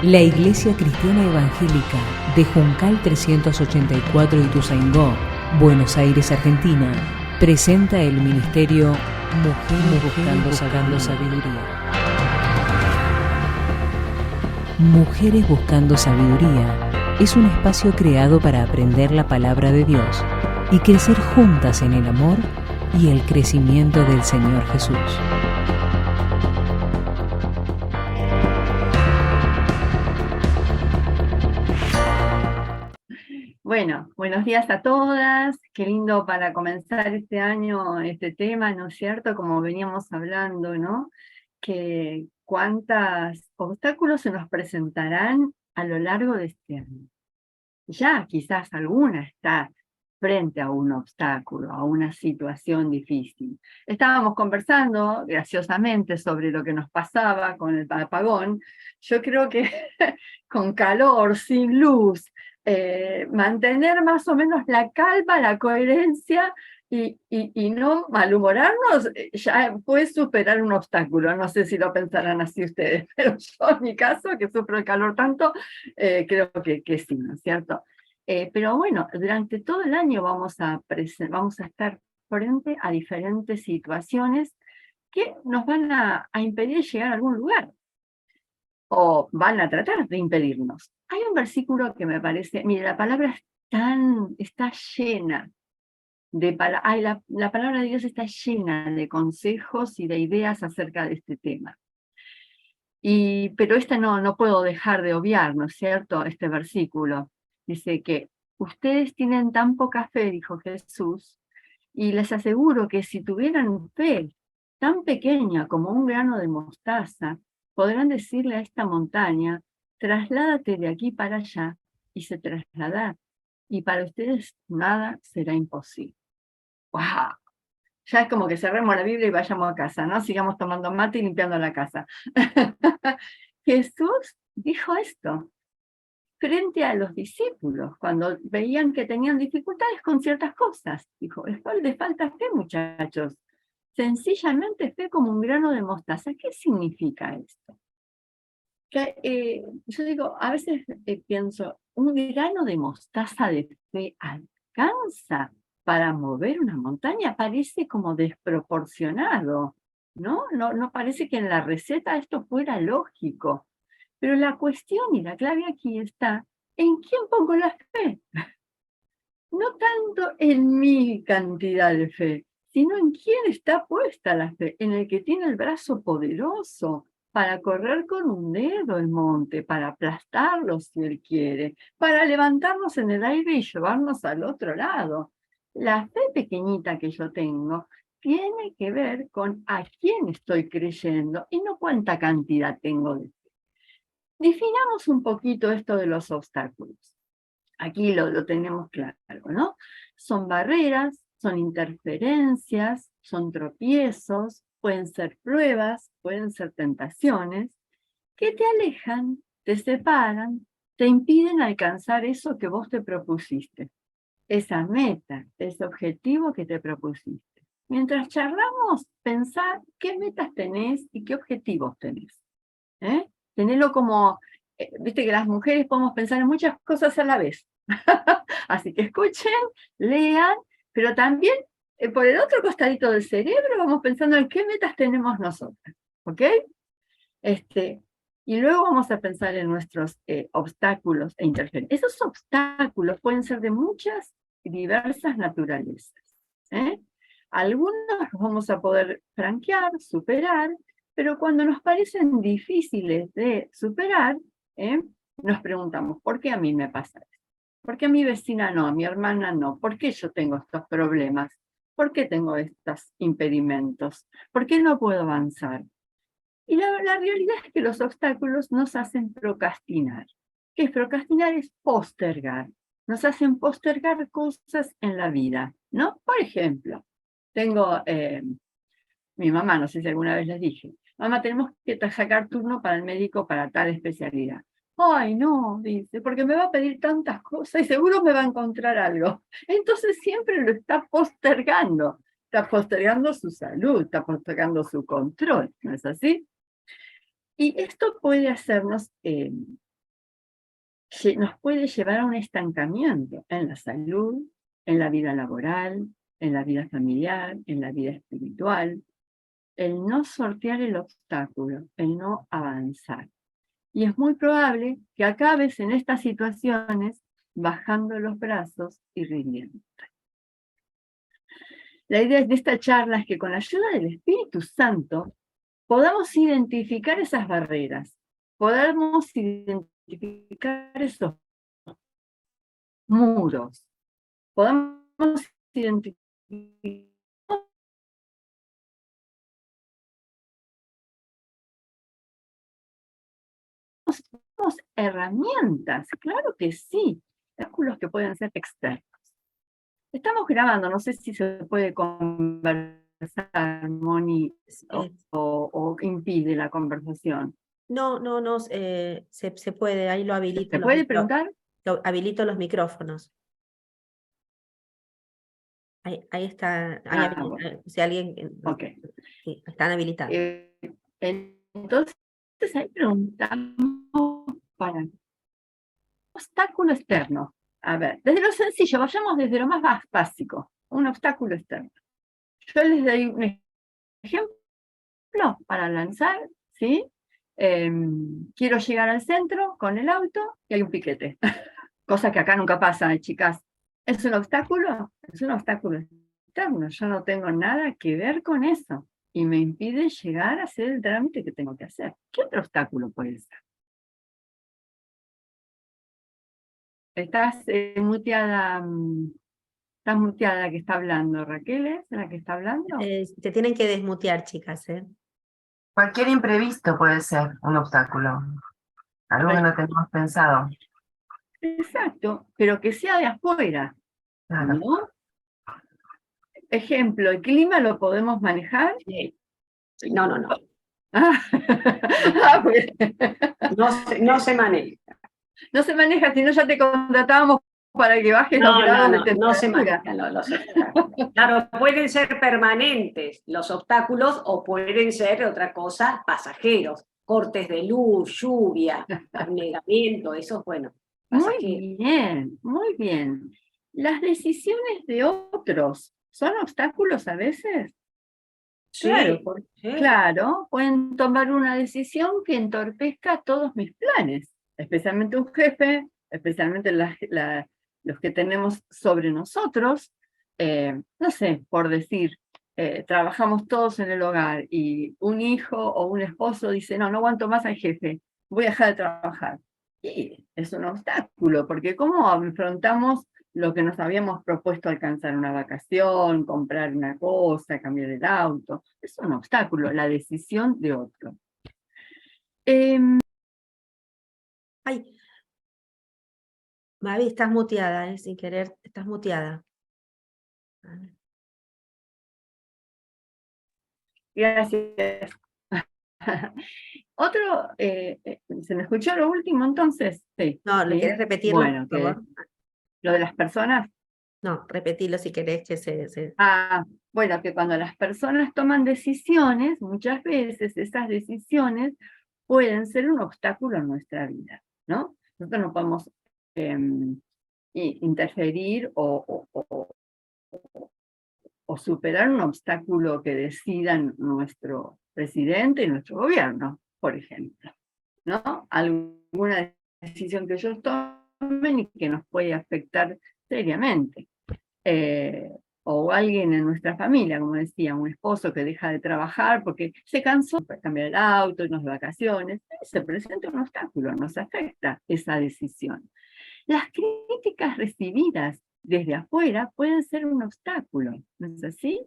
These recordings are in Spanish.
La Iglesia Cristiana Evangélica de Juncal 384 Ituzaingó, Buenos Aires, Argentina, presenta el ministerio Mujeres Buscando Sabiduría. Mujeres Buscando Sabiduría es un espacio creado para aprender la palabra de Dios y crecer juntas en el amor y el crecimiento del Señor Jesús. Bueno, buenos días a todas. Qué lindo para comenzar este año este tema, ¿no es cierto? Como veníamos hablando, ¿no? Que cuántos obstáculos se nos presentarán a lo largo de este año. Ya quizás alguna está frente a un obstáculo, a una situación difícil. Estábamos conversando graciosamente sobre lo que nos pasaba con el apagón. Yo creo que con calor, sin luz, mantener más o menos la calma, la coherencia y no malhumorarnos, ya puede superar un obstáculo. No sé si lo pensarán así ustedes, pero yo en mi caso, que sufro el calor tanto, creo que sí, ¿no es cierto? Pero bueno, durante todo el año vamos a estar frente a diferentes situaciones que nos van a impedir llegar a algún lugar, o van a tratar de impedirnos. Hay un versículo que me parece, mire, la palabra está llena de la palabra de Dios está llena de consejos y de ideas acerca de este tema. Pero no puedo dejar de obviar, ¿no es cierto?, este versículo. Dice que ustedes tienen tan poca fe, dijo Jesús, y les aseguro que si tuvieran fe tan pequeña como un grano de mostaza, podrán decirle a esta montaña, trasládate de aquí para allá, y se trasladará. Y para ustedes nada será imposible. ¡Wow! Ya es como que cerremos la Biblia y vayamos a casa, ¿no? Sigamos tomando mate y limpiando la casa. Jesús dijo esto frente a los discípulos, cuando veían que tenían dificultades con ciertas cosas. Dijo, les falta fe, muchachos. Sencillamente fe como un grano de mostaza. ¿Qué significa esto? Yo digo, a veces pienso, ¿un grano de mostaza de fe alcanza para mover una montaña? Parece como desproporcionado, ¿no? No parece que en la receta esto fuera lógico. Pero la cuestión y la clave aquí está, ¿en quién pongo la fe? No tanto en mi cantidad de fe, sino en quién está puesta la fe, en el que tiene el brazo poderoso para correr con un dedo el monte, para aplastarlo si él quiere, para levantarnos en el aire y llevarnos al otro lado. La fe pequeñita que yo tengo tiene que ver con a quién estoy creyendo y no cuánta cantidad tengo de fe. Definamos un poquito esto de los obstáculos. Aquí lo tenemos claro, ¿no? Son barreras, son interferencias, son tropiezos, pueden ser pruebas, pueden ser tentaciones, que te alejan, te separan, te impiden alcanzar eso que vos te propusiste, esa meta, ese objetivo que te propusiste. Mientras charlamos, pensá qué metas tenés y qué objetivos tenés. Tenelo como, viste que las mujeres podemos pensar en muchas cosas a la vez. Así que escuchen, lean, pero también por el otro costadito del cerebro vamos pensando en qué metas tenemos nosotras, ¿ok? Y luego vamos a pensar en nuestros obstáculos e interferencias. Esos obstáculos pueden ser de muchas y diversas naturalezas. Algunos los vamos a poder franquear, superar, pero cuando nos parecen difíciles de superar, nos preguntamos, ¿por qué a mí me pasa esto? ¿Por qué a mi vecina no, a mi hermana no? ¿Por qué yo tengo estos problemas? ¿Por qué tengo estos impedimentos? ¿Por qué no puedo avanzar? Y la realidad es que los obstáculos nos hacen procrastinar. ¿Qué es procrastinar? Es postergar. Nos hacen postergar cosas en la vida, ¿no? Por ejemplo, tengo mi mamá, no sé si alguna vez les dije, mamá, tenemos que sacar turno para el médico para tal especialidad. Ay, no, dice, porque me va a pedir tantas cosas y seguro me va a encontrar algo. Entonces siempre lo está postergando su salud, está postergando su control, ¿no es así? Y esto puede hacernos nos puede llevar a un estancamiento en la salud, en la vida laboral, en la vida familiar, en la vida espiritual. El no sortear el obstáculo, el no avanzar. Y es muy probable que acabes en estas situaciones bajando los brazos y rindiendo. La idea de esta charla es que con la ayuda del Espíritu Santo podamos identificar esas barreras, podamos identificar esos muros, podamos identificar herramientas, claro que sí, obstáculos que pueden ser externos. Estamos grabando, no sé si se puede conversar, Moni, o impide la conversación. No, se puede, ahí lo habilito. ¿Se puede preguntar? Habilito los micrófonos. Ahí está, Bueno. si alguien... Okay. Sí, están habilitados. Entonces, ahí preguntamos para obstáculo externo. A ver, desde lo sencillo, vayamos desde lo más básico, un obstáculo externo. Yo les doy un ejemplo para lanzar, ¿sí? Quiero llegar al centro con el auto y hay un piquete. Cosa que acá nunca pasa, chicas. ¿Es un obstáculo? Es un obstáculo externo. Yo no tengo nada que ver con eso. Y me impide llegar a hacer el trámite que tengo que hacer. ¿Qué otro obstáculo puede ser? Estás muteada. Estás muteada la que está hablando. ¿Raquel es la que está hablando? Te tienen que desmutear, chicas. Cualquier imprevisto puede ser un obstáculo. Algo que no teníamos pensado. Exacto, pero que sea de afuera. Claro. ¿No? Ejemplo, ¿el clima lo podemos manejar? Sí. No. Pues. No se maneja. No se maneja, si no ya te contratábamos para que bajes los grados de temperatura. No se manejan los obstáculos. Claro, pueden ser permanentes los obstáculos o pueden ser otra cosa, pasajeros, cortes de luz, lluvia, anegamiento, eso es bueno. Muy bien, muy bien. ¿Las decisiones de otros son obstáculos a veces? Sí, Claro, pueden tomar una decisión que entorpezca todos mis planes, especialmente un jefe, especialmente los que tenemos sobre nosotros. No sé, por decir, trabajamos todos en el hogar y un hijo o un esposo dice, no aguanto más al jefe, voy a dejar de trabajar. Y es un obstáculo, porque ¿cómo afrontamos lo que nos habíamos propuesto alcanzar una vacación, comprar una cosa, cambiar el auto? Es un obstáculo, la decisión de otro. Ay, Mavi, estás muteada, sin querer, estás muteada. Gracias. Otro, ¿se me escuchó lo último entonces? Sí. No, ¿lo ¿sí? querés repetirlo, Bueno, por favor? lo de las personas. No, repetilo si querés que se... Bueno, que cuando las personas toman decisiones, muchas veces esas decisiones pueden ser un obstáculo en nuestra vida, ¿no? Nosotros no podemos interferir o superar un obstáculo que decidan nuestro presidente y nuestro gobierno, por ejemplo, ¿no? Alguna decisión que ellos tomen y que nos puede afectar seriamente. O alguien en nuestra familia, como decía, un esposo que deja de trabajar porque se cansó para cambiar el auto, irnos de vacaciones, se presenta un obstáculo, nos afecta esa decisión. Las críticas recibidas desde afuera pueden ser un obstáculo, ¿no es así?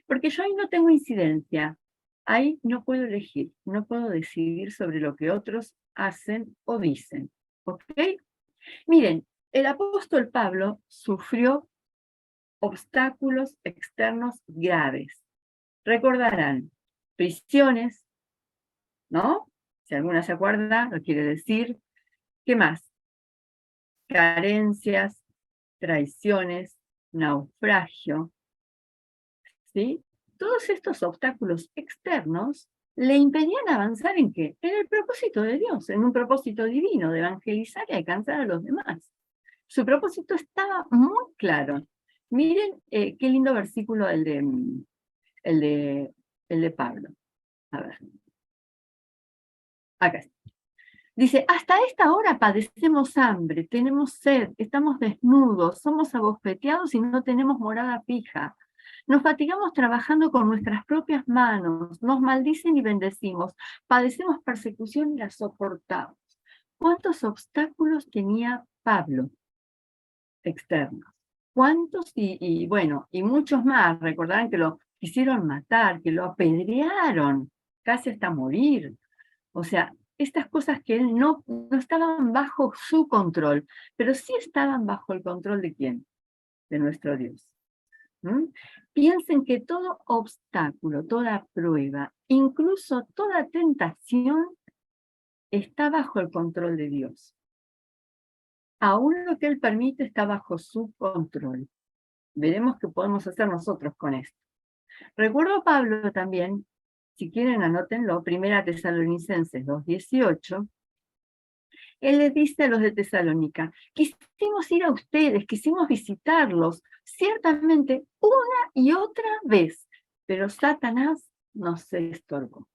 Porque yo ahí no tengo incidencia, ahí no puedo elegir, no puedo decidir sobre lo que otros hacen o dicen, ¿ok? Miren, el apóstol Pablo sufrió obstáculos externos graves. Recordarán, prisiones, ¿no? Si alguna se acuerda, lo quiere decir. ¿Qué más? Carencias, traiciones, naufragio, ¿sí? Todos estos obstáculos externos le impedían avanzar ¿en qué? En el propósito de Dios, en un propósito divino de evangelizar y alcanzar a los demás. Su propósito estaba muy claro. Miren qué lindo versículo el de Pablo. A ver. Acá está. Dice, hasta esta hora padecemos hambre, tenemos sed, estamos desnudos, somos abofeteados y no tenemos morada fija. Nos fatigamos trabajando con nuestras propias manos, nos maldicen y bendecimos, padecemos persecución y la soportamos. ¿Cuántos obstáculos tenía Pablo externos? ¿Cuántos? Y bueno, y muchos más. Recordarán que lo quisieron matar, que lo apedrearon, casi hasta morir. O sea, estas cosas que él no estaban bajo su control, pero sí estaban bajo el control de ¿quién? De nuestro Dios. Piensen que todo obstáculo, toda prueba, incluso toda tentación, está bajo el control de Dios. Aún lo que Él permite está bajo su control. Veremos qué podemos hacer nosotros con esto. Recuerdo a Pablo también, si quieren anótenlo, 1 Tesalonicenses 2:18, él les dice a los de Tesalónica, quisimos ir a ustedes, quisimos visitarlos, ciertamente una y otra vez, pero Satanás nos estorbó.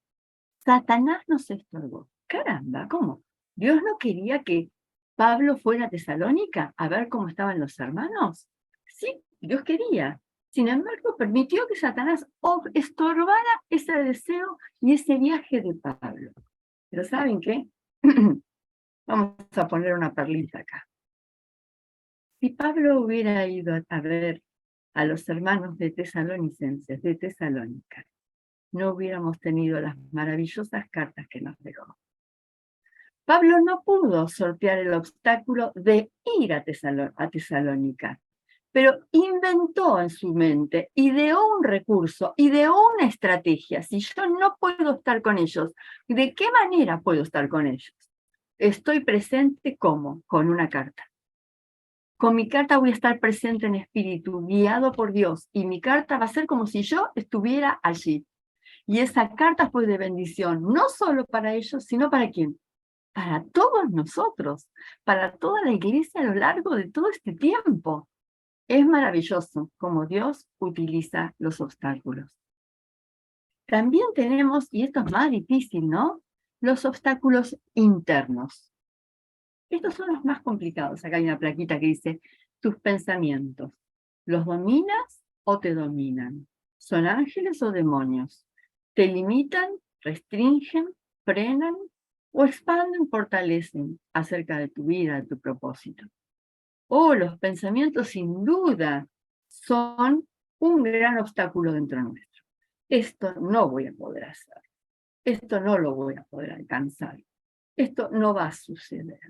Satanás nos estorbó. Caramba, ¿cómo? ¿Dios no quería que Pablo fuera a Tesalónica a ver cómo estaban los hermanos? Sí, Dios quería. Sin embargo, permitió que Satanás estorbara ese deseo y ese viaje de Pablo. Pero ¿saben qué? Vamos a poner una perlita acá. Si Pablo hubiera ido a ver a los hermanos de Tesalonicenses, de Tesalónica, no hubiéramos tenido las maravillosas cartas que nos dejó. Pablo no pudo sortear el obstáculo de ir a Tesalónica, pero inventó en su mente, ideó un recurso, ideó una estrategia. Si yo no puedo estar con ellos, ¿de qué manera puedo estar con ellos? Estoy presente, ¿cómo? Con una carta. Con mi carta voy a estar presente en espíritu, guiado por Dios, y mi carta va a ser como si yo estuviera allí. Y esa carta fue de bendición, no solo para ellos, sino para ¿quién? Para todos nosotros, para toda la iglesia a lo largo de todo este tiempo. Es maravilloso cómo Dios utiliza los obstáculos. También tenemos, y esto es más difícil, ¿no? Los obstáculos internos. Estos son los más complicados. Acá hay una plaquita que dice, tus pensamientos, ¿los dominas o te dominan? ¿Son ángeles o demonios? ¿Te limitan, restringen, frenan o expanden, fortalecen acerca de tu vida, de tu propósito? Los pensamientos sin duda son un gran obstáculo dentro nuestro. Esto no voy a poder hacer. Esto no lo voy a poder alcanzar. Esto no va a suceder.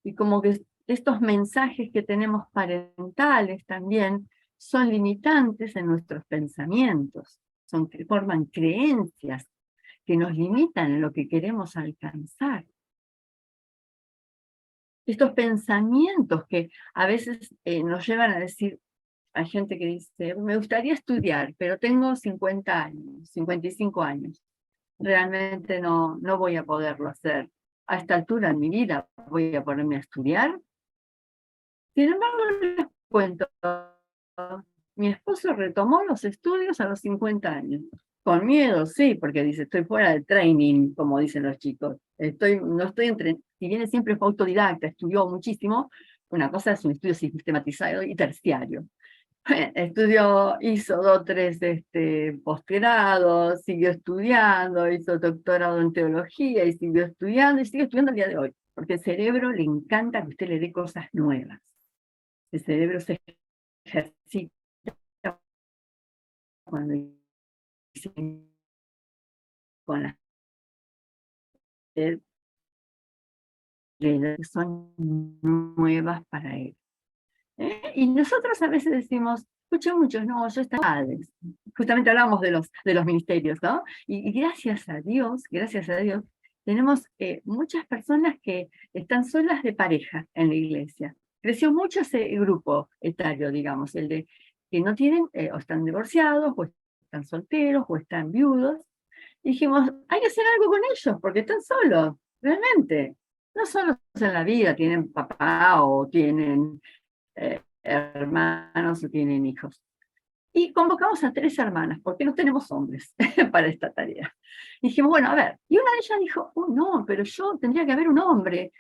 Y como que estos mensajes que tenemos parentales también son limitantes en nuestros pensamientos, forman creencias que nos limitan en lo que queremos alcanzar. Estos pensamientos que a veces nos llevan a decir, hay gente que dice, me gustaría estudiar, pero tengo 50 años, 55 años. Realmente no voy a poderlo hacer. A esta altura en mi vida voy a ponerme a estudiar. Sin embargo, les cuento, mi esposo retomó los estudios a los 50 años. Con miedo, sí, porque dice, estoy fuera de training, como dicen los chicos. No estoy si bien siempre fue autodidacta, estudió muchísimo, una cosa es un estudio sistematizado y terciario. Hizo 2 o 3 posgrados, siguió estudiando, hizo doctorado en teología y siguió estudiando y sigue estudiando el día de hoy, porque el cerebro le encanta que usted le dé cosas nuevas. El cerebro se ejercita cuando con las que son nuevas para él. Y nosotros a veces decimos, escucho muchos, no, yo estoy justamente hablamos de los ministerios, ¿no? Y gracias a Dios, tenemos muchas personas que están solas de pareja en la iglesia. Creció mucho ese grupo etario, digamos, el de que no tienen, o están divorciados, o están solteros, o están viudos, dijimos, hay que hacer algo con ellos, porque están solos, realmente. No solos en la vida, tienen papá o tienen hermanos o tienen hijos. Y convocamos a 3 hermanas, porque no tenemos hombres para esta tarea. Y dijimos, bueno, a ver, y una de ellas dijo, no, pero yo tendría que haber un hombre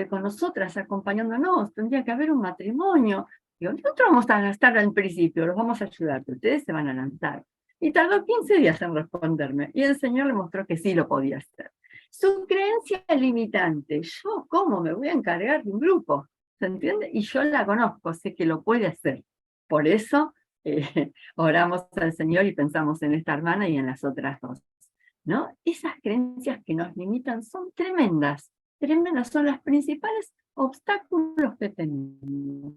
con nosotras acompañándonos, tendría que haber un matrimonio. Digo, nosotros vamos a estar al principio, los vamos a ayudar, pero ustedes se van a lanzar. Y tardó 15 días en responderme, y el Señor le mostró que sí lo podía hacer. Su creencia limitante, yo cómo me voy a encargar de un grupo, ¿se entiende? Y yo la conozco, sé que lo puede hacer. Por eso oramos al Señor y pensamos en esta hermana y en las otras dos, ¿no? Esas creencias que nos limitan son tremendas, tremendas, son los principales obstáculos que tenemos.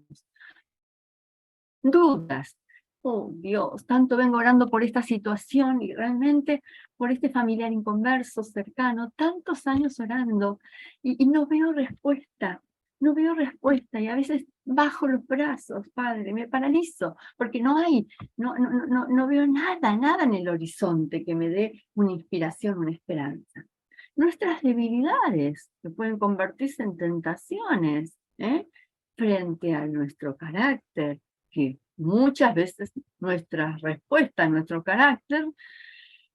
Dudas. Oh Dios, tanto vengo orando por esta situación y realmente por este familiar inconverso, cercano, tantos años orando y no veo respuesta, no veo respuesta y a veces bajo los brazos, Padre, me paralizo porque no veo nada, nada en el horizonte que me dé una inspiración, una esperanza. Nuestras debilidades que pueden convertirse en tentaciones, frente a nuestro carácter, que muchas veces nuestra respuesta a nuestro carácter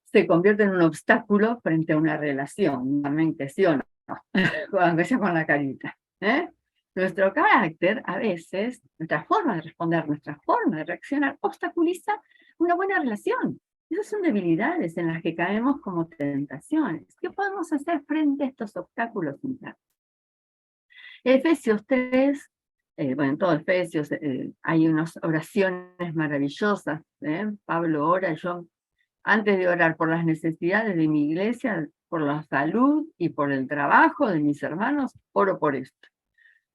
se convierte en un obstáculo frente a una relación, nuevamente, ¿sí o no? Aunque sea con la carita. Nuestro carácter, a veces, nuestra forma de responder, nuestra forma de reaccionar, obstaculiza una buena relación. Esas son debilidades en las que caemos como tentaciones. ¿Qué podemos hacer frente a estos obstáculos internos? Efesios 3, bueno, en todo Efesios hay unas oraciones maravillosas. Pablo ora, yo antes de orar por las necesidades de mi iglesia, por la salud y por el trabajo de mis hermanos, oro por esto.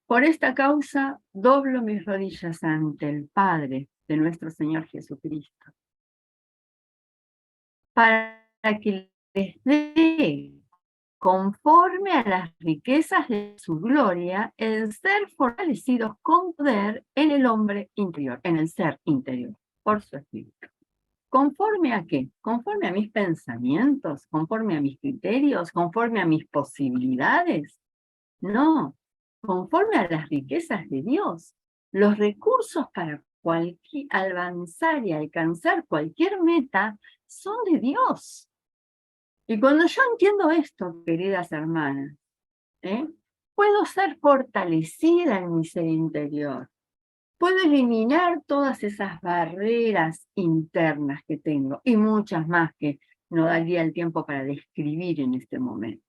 Por esta causa doblo mis rodillas ante el Padre de nuestro Señor Jesucristo, para que les dé, conforme a las riquezas de su gloria, el ser fortalecidos con poder en el hombre interior, en el ser interior, por su espíritu. ¿Conforme a qué? Conforme a mis pensamientos, conforme a mis criterios, conforme a mis posibilidades. No, conforme a las riquezas de Dios. Los recursos para avanzar y alcanzar cualquier meta son de Dios. Y cuando yo entiendo esto, queridas hermanas, puedo ser fortalecida en mi ser interior. Puedo eliminar todas esas barreras internas que tengo y muchas más que no daría el tiempo para describir en este momento.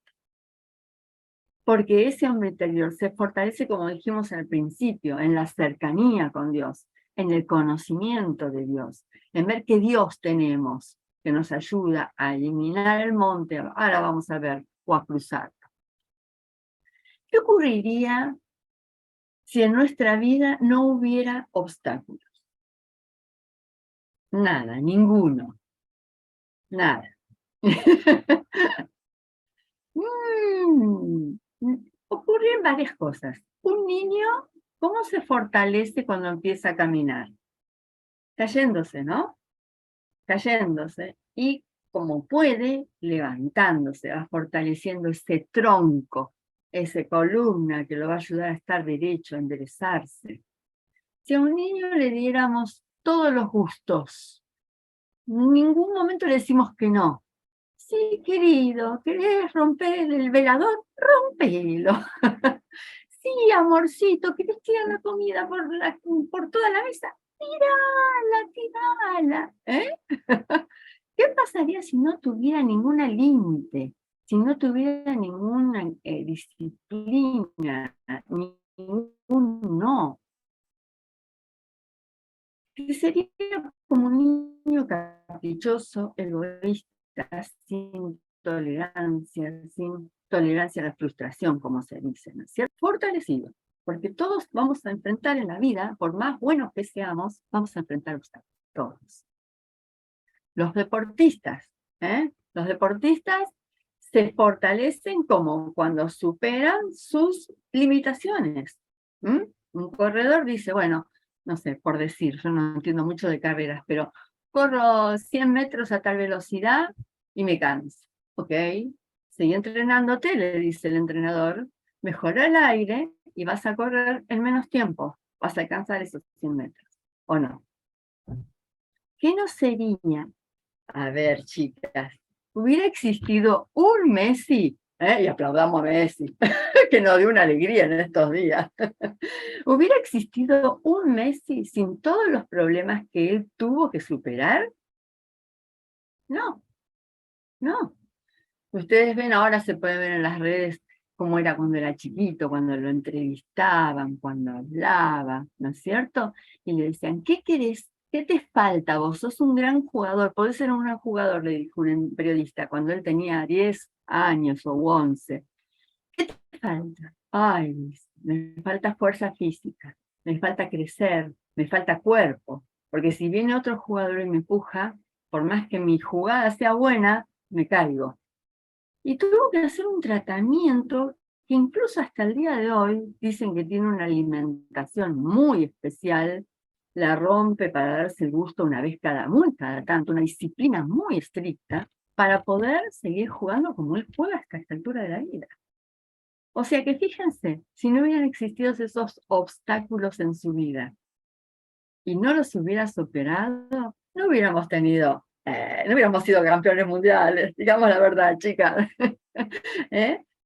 Porque ese hombre interior se fortalece, como dijimos al principio, en la cercanía con Dios, en el conocimiento de Dios, en ver que Dios tenemos, que nos ayuda a eliminar el monte, ahora vamos a ver, o a cruzarlo. ¿Qué ocurriría si en nuestra vida no hubiera obstáculos? Nada, ninguno. Nada. Ocurren varias cosas. Un niño, ¿cómo se fortalece cuando empieza a caminar? Cayéndose, ¿no? Cayéndose. Y como puede, levantándose, va fortaleciendo ese tronco, esa columna que lo va a ayudar a estar derecho, a enderezarse. Si a un niño le diéramos todos los gustos, en ningún momento le decimos que no. Sí, querido, ¿querés romper el velador? Rompelo. Sí, amorcito, ¿querés tirar la comida por toda la mesa? Tirala. ¿Qué pasaría si no tuviera ninguna límite? Si no tuviera ninguna disciplina, ningún no. Sería como un niño caprichoso, egoísta, sin tolerancia a la frustración, como se dice, ¿no es cierto? Fortalecido, porque todos vamos a enfrentar en la vida, por más buenos que seamos, vamos a enfrentar obstáculos, todos. Los deportistas se fortalecen como cuando superan sus limitaciones. Un corredor dice, bueno, no sé, por decir, yo no entiendo mucho de carreras, pero corro 100 metros a tal velocidad y me canso. ok, sigue entrenándote, le dice el entrenador, mejora el aire y vas a correr en menos tiempo, vas a alcanzar esos 100 metros, ¿o no? ¿Qué no sería? A ver, chicas, hubiera existido un Messi, y aplaudamos a Messi, que nos dio una alegría en estos días. ¿Hubiera existido un Messi sin todos los problemas que él tuvo que superar? No, no. Ustedes ven, ahora se puede ver en las redes cómo era cuando era chiquito, cuando lo entrevistaban, cuando hablaba, ¿no es cierto? Y le decían, ¿qué querés? ¿Qué te falta? Vos sos un gran jugador, podés ser un gran jugador, le dijo un periodista, cuando él tenía 10 años o 11. ¿Qué te falta? Ay, me falta fuerza física, me falta crecer, me falta cuerpo, porque si viene otro jugador y me empuja, por más que mi jugada sea buena, me caigo. Y tuvo que hacer un tratamiento que incluso hasta el día de hoy dicen que tiene una alimentación muy especial, la rompe para darse el gusto una vez muy cada tanto, una disciplina muy estricta, para poder seguir jugando como él juega hasta esta altura de la vida. O sea que fíjense, si no hubieran existido esos obstáculos en su vida y no los hubiera superado, no hubiéramos tenido, no hubiéramos sido campeones mundiales, digamos la verdad, chicas.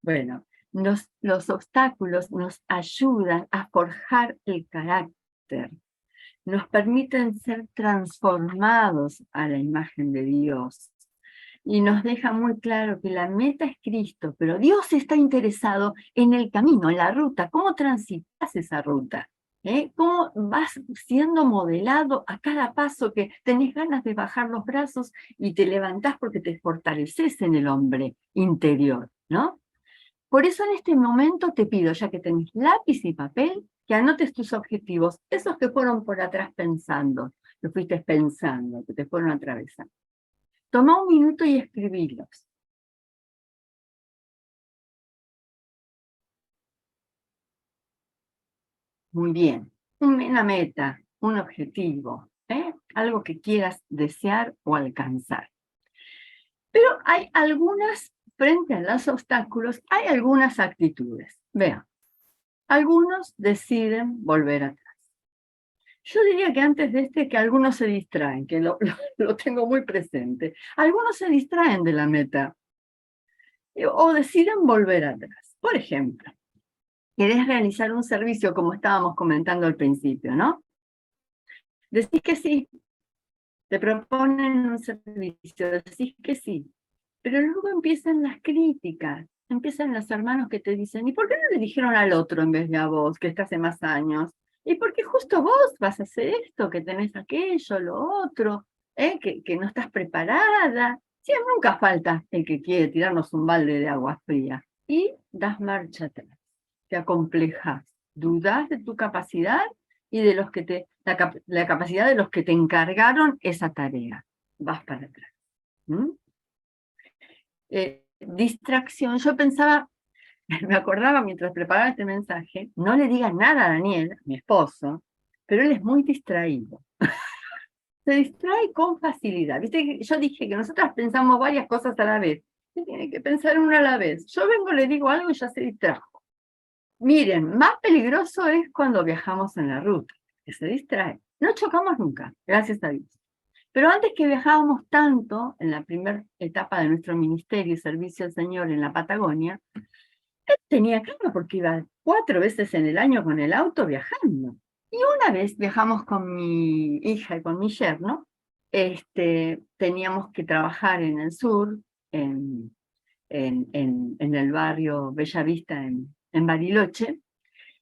Bueno, los obstáculos nos ayudan a forjar el carácter, nos permiten ser transformados a la imagen de Dios. Y nos deja muy claro que la meta es Cristo, pero Dios está interesado en el camino, en la ruta. ¿Cómo transitas esa ruta? ¿Cómo vas siendo modelado a cada paso que tenés ganas de bajar los brazos y te levantás porque te fortaleces en el hombre interior, ¿no? Por eso en este momento te pido, ya que tenés lápiz y papel, que anotes tus objetivos, esos que fueron por atrás pensando, que fuiste pensando, que te fueron atravesando. Toma un minuto y escribílos. Muy bien. Una meta, un objetivo, algo que quieras desear o alcanzar. Pero hay algunas, frente a los obstáculos, hay algunas actitudes. Vean, algunos deciden volver atrás. Yo diría que antes de que algunos se distraen, que lo tengo muy presente. Algunos se distraen de la meta o deciden volver atrás. Por ejemplo, querés realizar un servicio como estábamos comentando al principio, ¿no? Decís que sí, te proponen un servicio, decís que sí, pero luego empiezan las críticas, empiezan los hermanos que te dicen, ¿y por qué no le dijeron al otro en vez de a vos, que está hace más años? ¿Y por qué justo vos vas a hacer esto, que tenés aquello, lo otro, que no estás preparada? Sí, nunca falta el que quiere tirarnos un balde de agua fría. Y das marcha atrás, te acomplejas, dudás de tu capacidad y de los que la capacidad de los que te encargaron esa tarea. Vas para atrás. Distracción. Yo pensaba, me acordaba mientras preparaba este mensaje, no le digas nada a Daniel, mi esposo, pero él es muy distraído. Se distrae con facilidad. ¿Viste? Yo dije que nosotras pensamos varias cosas a la vez. Usted tiene que pensar una a la vez. Yo vengo, le digo algo y ya se distrajo. Miren, más peligroso es cuando viajamos en la ruta, que se distrae. No chocamos nunca, gracias a Dios. Pero antes que viajábamos tanto, en la primera etapa de nuestro ministerio y servicio al Señor en la Patagonia, él tenía calma porque iba 4 veces en el año con el auto viajando. Y una vez viajamos con mi hija y con mi yerno, teníamos que trabajar en el sur, en el barrio Bellavista, en Bariloche.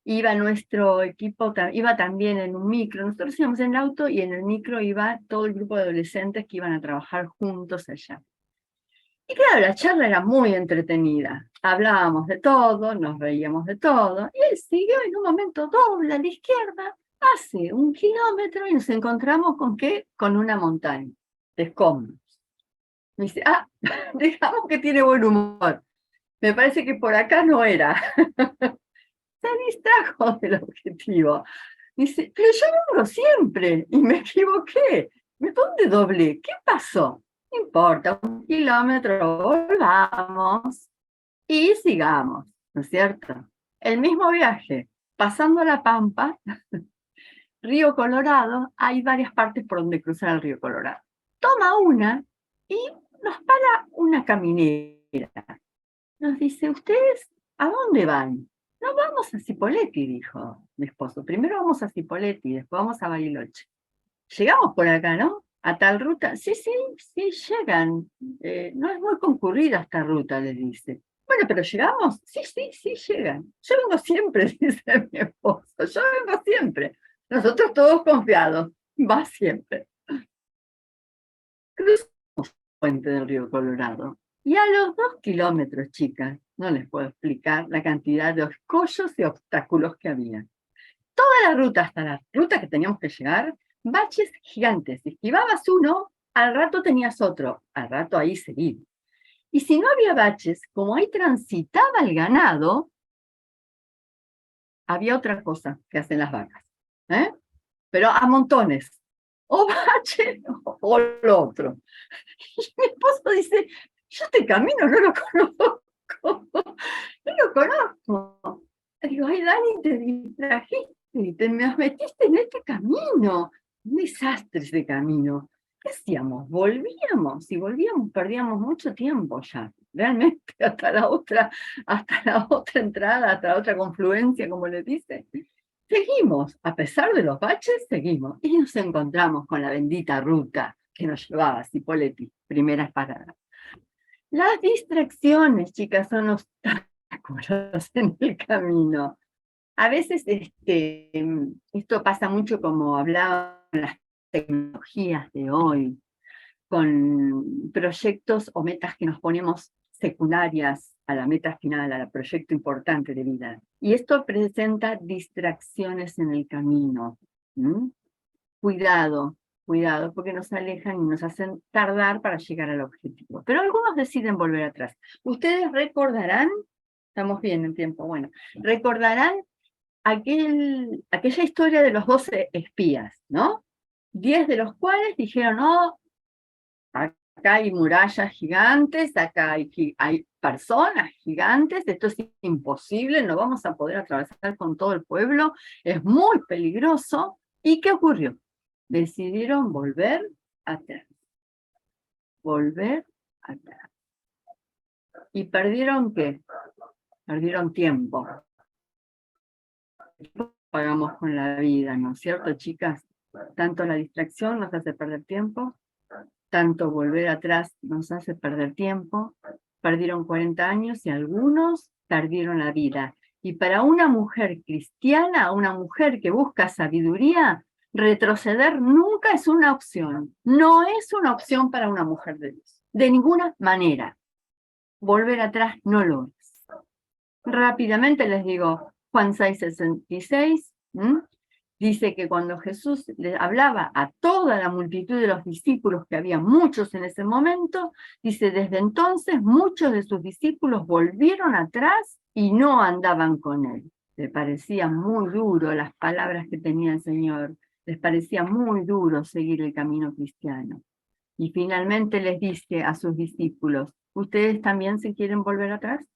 Iba nuestro equipo, iba también en un micro, nosotros íbamos en el auto y en el micro iba todo el grupo de adolescentes que iban a trabajar juntos allá. Y claro, la charla era muy entretenida, hablábamos de todo, nos reíamos de todo, y él siguió en un momento, dobla a la izquierda, hace 1 kilómetro y nos encontramos ¿con qué? Con una montaña de escombros. Me dice, digamos que tiene buen humor, me parece que por acá no era. Se distrajo del objetivo. Dice, pero yo vengo siempre y me equivoqué. ¿Dónde doblé? ¿Qué pasó? No importa, 1 kilómetro, volvamos y sigamos, ¿no es cierto? El mismo viaje, pasando la Pampa, Río Colorado, hay varias partes por donde cruzar el Río Colorado. Toma una y nos para una caminera. Nos dice, ¿ustedes a dónde van? No, vamos a Cipolletti, dijo mi esposo. Primero vamos a Cipolletti, después vamos a Bariloche. Llegamos por acá, ¿no? A tal ruta. Sí, sí, sí, llegan. No es muy concurrida esta ruta, les dice. Bueno, pero ¿llegamos? Sí, sí, sí, llegan. Yo vengo siempre, dice mi esposo. Yo vengo siempre. Nosotros todos confiados. Va siempre. Cruzamos el puente del Río Colorado. Y a los 2 kilómetros, chicas, no les puedo explicar la cantidad de escollos y obstáculos que había. Toda la ruta, hasta la ruta que teníamos que llegar, baches gigantes. Si esquivabas uno, al rato tenías otro, al rato ahí seguido. Y si no había baches, como ahí transitaba el ganado, había otra cosa que hacen las vacas, ¿eh? Pero a montones. O bache o lo otro. Y mi esposo dice, yo este camino no lo conozco. No lo conozco. Digo, ay, Dani, te distrajiste, te me metiste en este camino. Un desastre ese camino. ¿Qué hacíamos? Volvíamos, y volvíamos, perdíamos mucho tiempo ya. Realmente, hasta la otra entrada, hasta la otra confluencia, como le dice. Seguimos, a pesar de los baches, seguimos. Y nos encontramos con la bendita ruta que nos llevaba a Cipolletti, primeras paradas. Las distracciones, chicas, son obstáculos en el camino. A veces esto pasa mucho como hablaban las tecnologías de hoy, con proyectos o metas que nos ponemos secundarias a la meta final, al proyecto importante de vida. Y esto presenta distracciones en el camino. Cuidado, cuidado, porque nos alejan y nos hacen tardar para llegar al objetivo. Pero algunos deciden volver atrás. Ustedes recordarán, estamos bien en tiempo, bueno, recordarán aquella historia de los 12 espías, ¿no? 10 de los cuales dijeron, no, acá hay murallas gigantes, acá hay personas gigantes, esto es imposible, no vamos a poder atravesar con todo el pueblo, es muy peligroso. ¿Y qué ocurrió? Decidieron volver atrás. Volver atrás. ¿Y perdieron qué? Perdieron tiempo. Pagamos con la vida, ¿no es cierto, chicas? Tanto la distracción nos hace perder tiempo, tanto volver atrás nos hace perder tiempo. Perdieron 40 años y algunos perdieron la vida. Y para una mujer cristiana, una mujer que busca sabiduría, retroceder nunca es una opción. No es una opción para una mujer de Dios. De ninguna manera. Volver atrás no lo es. Rápidamente les digo, Juan 6:66, dice que cuando Jesús le hablaba a toda la multitud de los discípulos, que había muchos en ese momento, dice, desde entonces muchos de sus discípulos volvieron atrás y no andaban con él. Les parecía muy duro las palabras que tenía el Señor, les parecía muy duro seguir el camino cristiano. Y finalmente les dice a sus discípulos, ¿ustedes también se quieren volver atrás?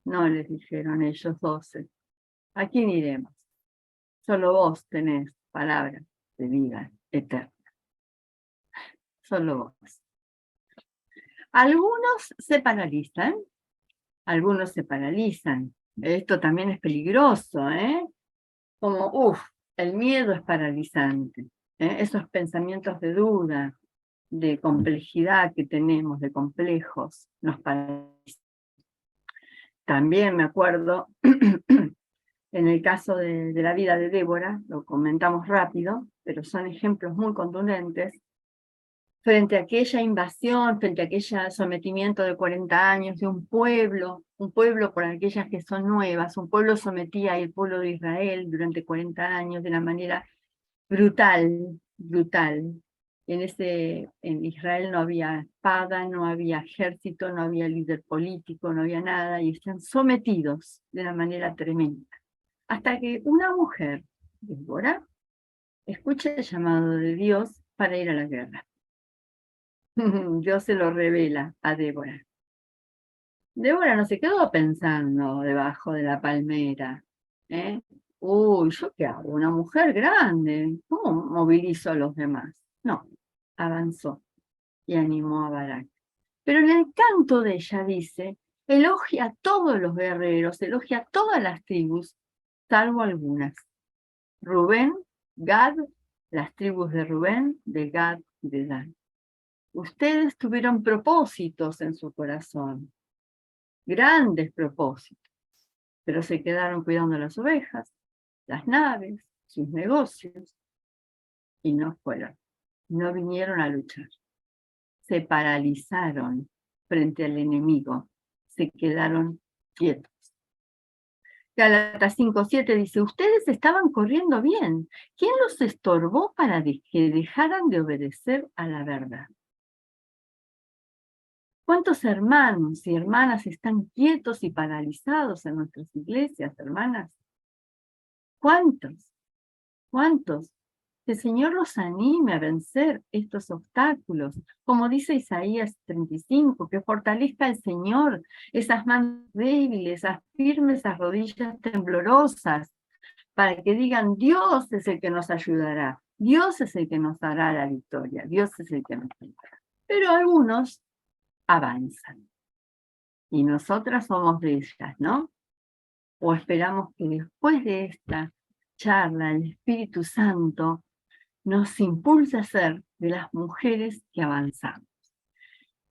No, les dijeron ellos 12. ¿A quién iremos? Solo vos tenés palabra de vida eterna. Solo vos. Algunos se paralizan. Algunos se paralizan. Esto también es peligroso, ¿eh? Como, el miedo es paralizante. Esos pensamientos de duda, de complejidad que tenemos, de complejos, nos paralizan. También me acuerdo, en el caso de la vida de Débora, lo comentamos rápido, pero son ejemplos muy contundentes, frente a aquella invasión, frente a aquel sometimiento de 40 años de un pueblo por aquellas que son nuevas, un pueblo sometía al pueblo de Israel durante 40 años de una manera brutal, brutal. En Israel no había espada, no había ejército, no había líder político, no había nada, y están sometidos de una manera tremenda. Hasta que una mujer, Débora, escucha el llamado de Dios para ir a la guerra. Dios se lo revela a Débora. Débora no se quedó pensando debajo de la palmera. ¿Eh? Uy, ¿yo qué hago? Una mujer grande. ¿Cómo movilizo a los demás? No, avanzó y animó a Barak. Pero en el canto de ella dice, elogia a todos los guerreros, elogia a todas las tribus, salvo algunas. Rubén, Gad, las tribus de Rubén, de Gad y de Dan. Ustedes tuvieron propósitos en su corazón, grandes propósitos, pero se quedaron cuidando las ovejas, las naves, sus negocios, y no fueron, no vinieron a luchar. Se paralizaron frente al enemigo, se quedaron quietos. Gálatas 5:7 dice, ustedes estaban corriendo bien. ¿Quién los estorbó para que dejaran de obedecer a la verdad? ¿Cuántos hermanos y hermanas están quietos y paralizados en nuestras iglesias, hermanas? ¿Cuántos? ¿Cuántos? Que el Señor los anime a vencer estos obstáculos. Como dice Isaías 35, que fortalezca el Señor esas manos débiles, afirme esas rodillas temblorosas, para que digan, Dios es el que nos ayudará, Dios es el que nos dará la victoria, Dios es el que nos ayudará. Pero algunos avanzan. Y nosotras somos de ellas, ¿no? O esperamos que después de esta charla el Espíritu Santo nos impulse a ser de las mujeres que avanzamos.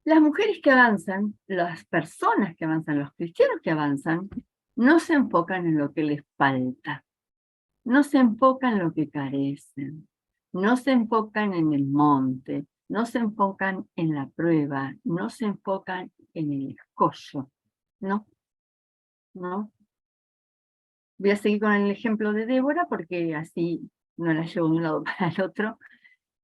Las mujeres que avanzan, las personas que avanzan, los cristianos que avanzan, no se enfocan en lo que les falta, no se enfocan en lo que carecen, no se enfocan en el monte, no se enfocan en la prueba, no se enfocan en el escollo, no, no. Voy a seguir con el ejemplo de Débora porque así no la llevo de un lado para el otro.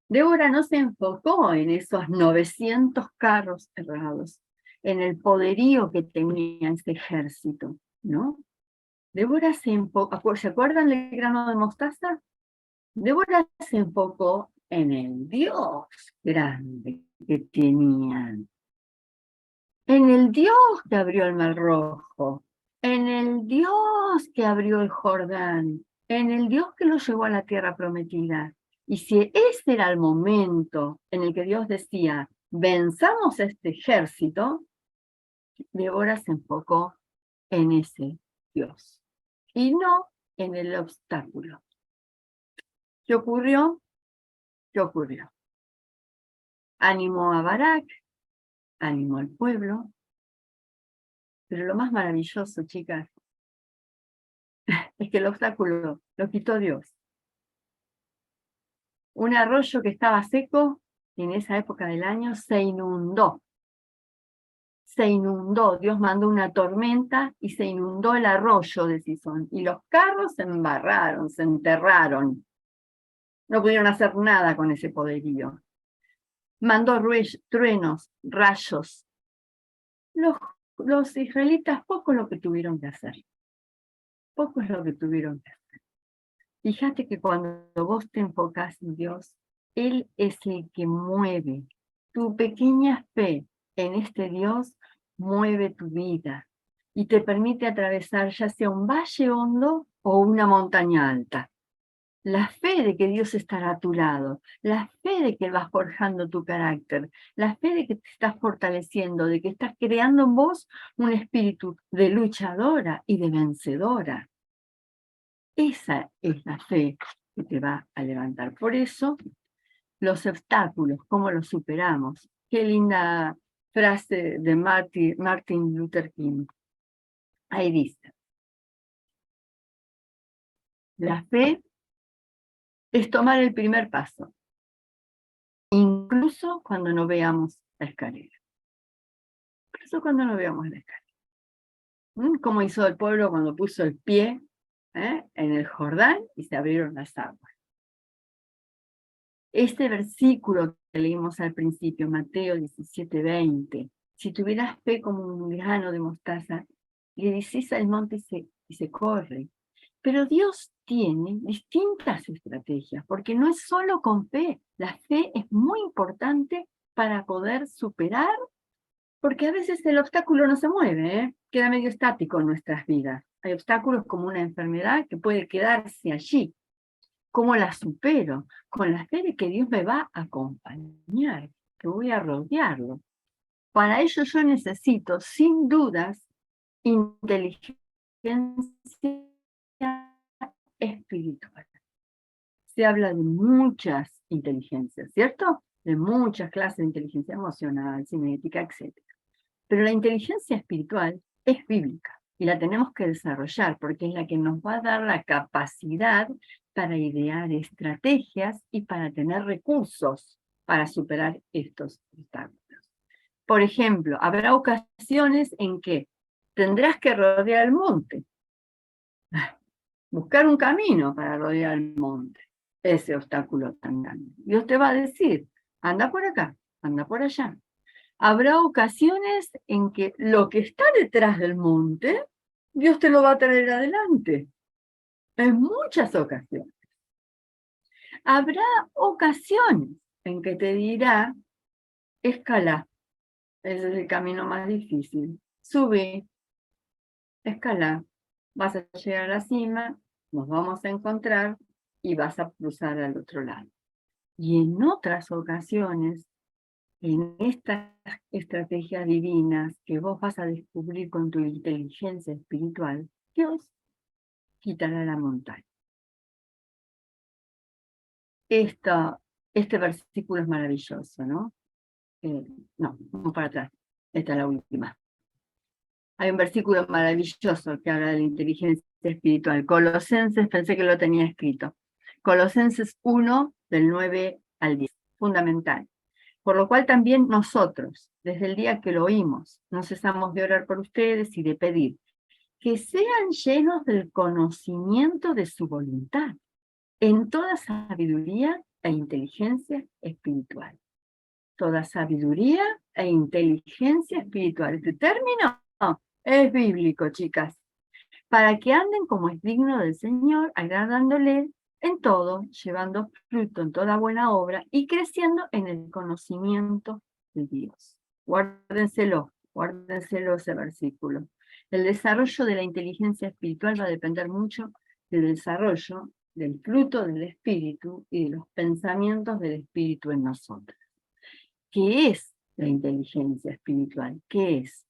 Débora no se enfocó en esos 900 carros errados, en el poderío que tenía ese ejército, ¿no? Débora se enfocó, ¿se acuerdan del grano de mostaza? Débora se enfocó en el Dios grande que tenían, en el Dios que abrió el Mar Rojo, en el Dios que abrió el Jordán, en el Dios que los llevó a la tierra prometida. Y si ese era el momento en el que Dios decía, venzamos a este ejército, Débora se enfocó en ese Dios y no en el obstáculo. ¿Qué ocurrió? ¿Qué ocurrió? Animó a Barak, animó al pueblo, pero lo más maravilloso, chicas, es que el obstáculo lo quitó Dios. Un arroyo que estaba seco en esa época del año se inundó. Se inundó, Dios mandó una tormenta y se inundó el arroyo de Sison. Y los carros se embarraron, se enterraron. No pudieron hacer nada con ese poderío. Mandó truenos, rayos. Los israelitas poco es lo que tuvieron que hacer. Poco es lo que tuvieron que hacer. Fíjate que cuando vos te enfocás en Dios, Él es el que mueve. Tu pequeña fe en este Dios mueve tu vida y te permite atravesar ya sea un valle hondo o una montaña alta. La fe de que Dios estará a tu lado, la fe de que vas forjando tu carácter, la fe de que te estás fortaleciendo, de que estás creando en vos un espíritu de luchadora y de vencedora. Esa es la fe que te va a levantar. Por eso, los obstáculos, ¿cómo los superamos? Qué linda frase de Martin Luther King. Ahí dice, la fe es tomar el primer paso, incluso cuando no veamos la escalera. Incluso cuando no veamos la escalera. Como hizo el pueblo cuando puso el pie en el Jordán y se abrieron las aguas. Este versículo que leímos al principio, Mateo 17:20, si tuvieras fe como un grano de mostaza, le dices al monte y se corre. Pero Dios tiene distintas estrategias, porque no es solo con fe. La fe es muy importante para poder superar, porque a veces el obstáculo no se mueve, ¿eh? Queda medio estático en nuestras vidas. Hay obstáculos como una enfermedad que puede quedarse allí. ¿Cómo la supero? Con la fe de que Dios me va a acompañar, que voy a rodearlo. Para ello yo necesito, sin dudas, inteligencia espiritual. Se habla de muchas inteligencias, ¿cierto? De muchas clases de inteligencia emocional, cinética, etc. Pero la inteligencia espiritual es bíblica y la tenemos que desarrollar porque es la que nos va a dar la capacidad para idear estrategias y para tener recursos para superar estos obstáculos. Por ejemplo, habrá ocasiones en que tendrás que rodear el monte, buscar un camino para rodear el monte, ese obstáculo tan grande. Dios te va a decir, anda por acá, anda por allá. Habrá ocasiones en que lo que está detrás del monte, Dios te lo va a traer adelante. En muchas ocasiones. Habrá ocasiones en que te dirá, escala, ese es el camino más difícil. Sube, escala, vas a llegar a la cima, nos vamos a encontrar y vas a cruzar al otro lado. Y en otras ocasiones, en estas estrategias divinas que vos vas a descubrir con tu inteligencia espiritual, Dios quitará la montaña. Este versículo es maravilloso, ¿no? No, vamos para atrás. Esta es la última. Hay un versículo maravilloso que habla de la inteligencia espiritual. Colosenses, pensé que lo tenía escrito. Colosenses 1, del 9 al 10. Fundamental. Por lo cual también nosotros, desde el día que lo oímos, no cesamos de orar por ustedes y de pedir que sean llenos del conocimiento de su voluntad, en toda sabiduría e inteligencia espiritual. Toda sabiduría e inteligencia espiritual. Este término es bíblico, chicas. Para que anden como es digno del Señor, agradándole en todo, llevando fruto en toda buena obra y creciendo en el conocimiento de Dios. Guárdenselo ese versículo. El desarrollo de la inteligencia espiritual va a depender mucho del desarrollo del fruto del Espíritu y de los pensamientos del Espíritu en nosotros. ¿Qué es la inteligencia espiritual? ¿Qué es?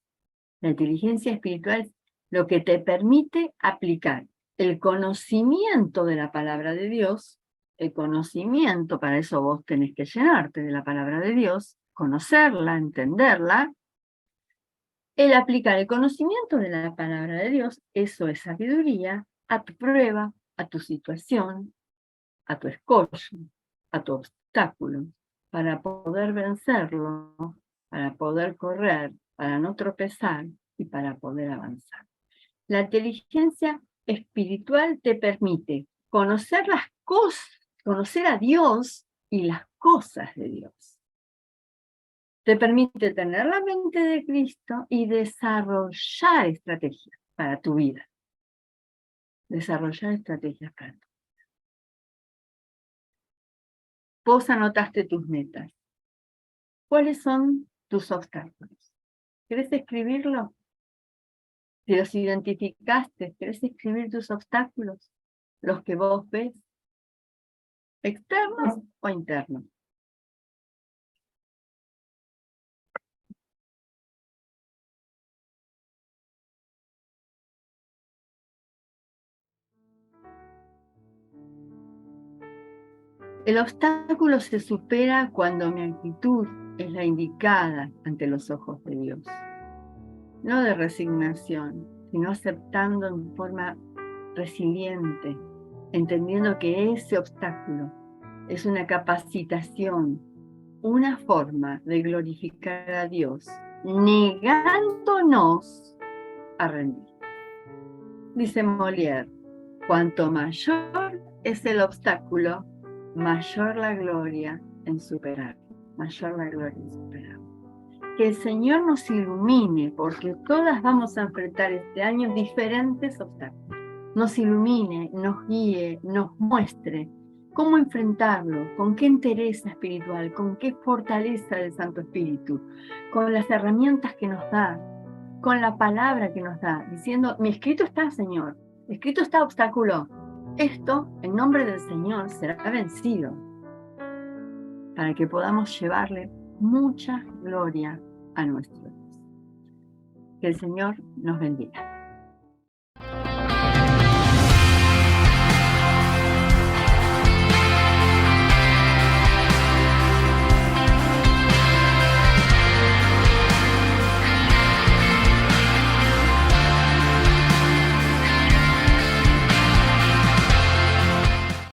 La inteligencia espiritual es lo que te permite aplicar el conocimiento de la palabra de Dios, el conocimiento, para eso vos tenés que llenarte de la palabra de Dios, conocerla, entenderla. El aplicar el conocimiento de la palabra de Dios, eso es sabiduría, a tu prueba, a tu situación, a tu escollo, a tu obstáculo, para poder vencerlo, para poder correr, para no tropezar y para poder avanzar. La inteligencia espiritual te permite conocer las cosas, conocer a Dios y las cosas de Dios. Te permite tener la mente de Cristo y desarrollar estrategias para tu vida. Desarrollar estrategias para tu vida. Vos anotaste tus metas. ¿Cuáles son tus obstáculos? ¿Querés escribirlo? Si los identificaste, ¿querés escribir tus obstáculos? Los que vos ves, externos o internos. El obstáculo se supera cuando mi actitud es la indicada ante los ojos de Dios. No de resignación, sino aceptando en forma resiliente, entendiendo que ese obstáculo es una capacitación, una forma de glorificar a Dios, negándonos a rendir. Dice Molière, cuanto mayor es el obstáculo, mayor la gloria en superar. Mayor la gloria en superar. Que el Señor nos ilumine, porque todas vamos a enfrentar este año diferentes obstáculos. Nos ilumine, nos guíe, nos muestre cómo enfrentarlo, con qué entereza espiritual, con qué fortaleza del Santo Espíritu, con las herramientas que nos da, con la palabra que nos da, diciendo, mi escrito está, Señor, escrito está obstáculo. Esto, en nombre del Señor, será vencido, para que podamos llevarle mucha gloria a nuestro Dios. Que el Señor nos bendiga.